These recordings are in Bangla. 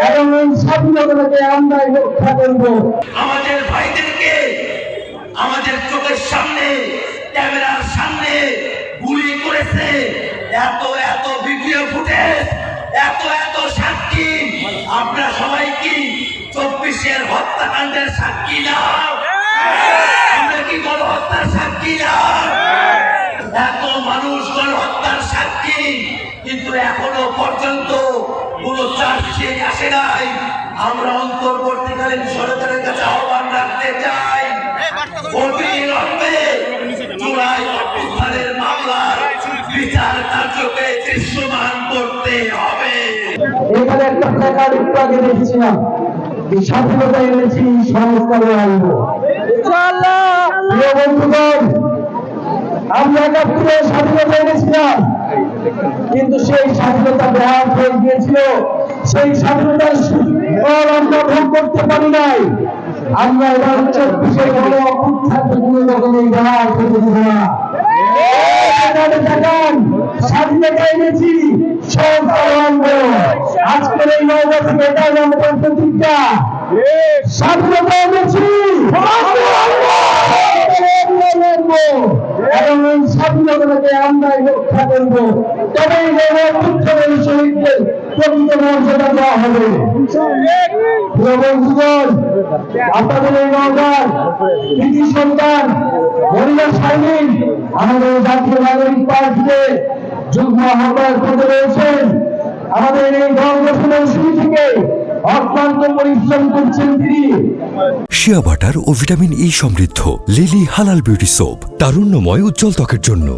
এবং এই স্বাধীনতাকে আমরাই রক্ষা করব। আমাদের ভাইদেরকে আমাদের চোখের সামনে ক্যামেরার সামনে গুলি করেছে, এত এত ভিডিও ফুটেজ, এত এত সাক্ষী। আপনারা সবাই কি 24-এর হত্যাকাণ্ডের সাক্ষী না? আমরা কি গণহত্যার সাক্ষী না? এত মানুষ গণহত্যার সাক্ষী, কিন্তু এখনো পর্যন্ত কোনো চার্জশিট আসে নাই। আমরা অন্তর্বর্তীকালীন সরকারের কাছে আহ্বান রাখতে চাই, অবিলম্বে জুলাই অভ্যুত্থানের মামলার বিচার কার্যকে দৃশ্যমান করতে হবে। এখানে একটা প্ল্যাকার্ড একটু আগে দেখছিলাম, স্বাধীনতা এনেছি সংস্কারে আনবো। প্রিয় বন্ধুগণ, আমরা ৭১ স্বাধীনতা এনেছিলাম, কিন্তু সেই স্বাধীনতা ব্যাহত হয়ে গিয়েছিল। সেই স্বাধীনতার ফল আমরা ভোগ করতে পারি নাই। আমরা এবার ২৪-এর গণ অভ্যুত্থানকে কোনো রকমের ব্যাহত হতে দেব না। স্বাধীনতা এনেছি সংস্কার আনবো। আজকের এই নববর্ষে এটাই আমাদের প্রতিজ্ঞা। স্বাধীনতা এনেছি এবং এই স্বাধীনতাকে আমরাই রক্ষা করব। তবে এই গণঅভ্যুত্থানের শহীদদের প্রকৃত মর্যাদা দেওয়া হবে। বন্ধুগণ, আপনাদের এই নওগাঁর কৃতি সন্তান মহিলা সৈনিক আমাদের জাতীয় নাগরিক পার্টিতে যুগ্ম আহ্বায়ক পদে রয়েছেন। আমাদের এই গণগঠনের শুরু থেকে অক্লান্ত পরিশ্রম করছেন তিনি। শিয়া বাটার ও ভিটামিন ই সমৃদ্ধ লিলি হালাল বিউটি সোপ, তারুণ্যময় উজ্জ্বল ত্বকের জন্য।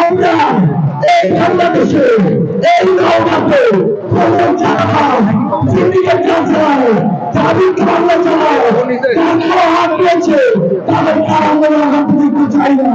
আমরা এই বাংলাদেশে এই নওগাঁতে মামলা চালায় তারা হাত দিয়েছে, তাদের আমরা হাত দিতে চাই না।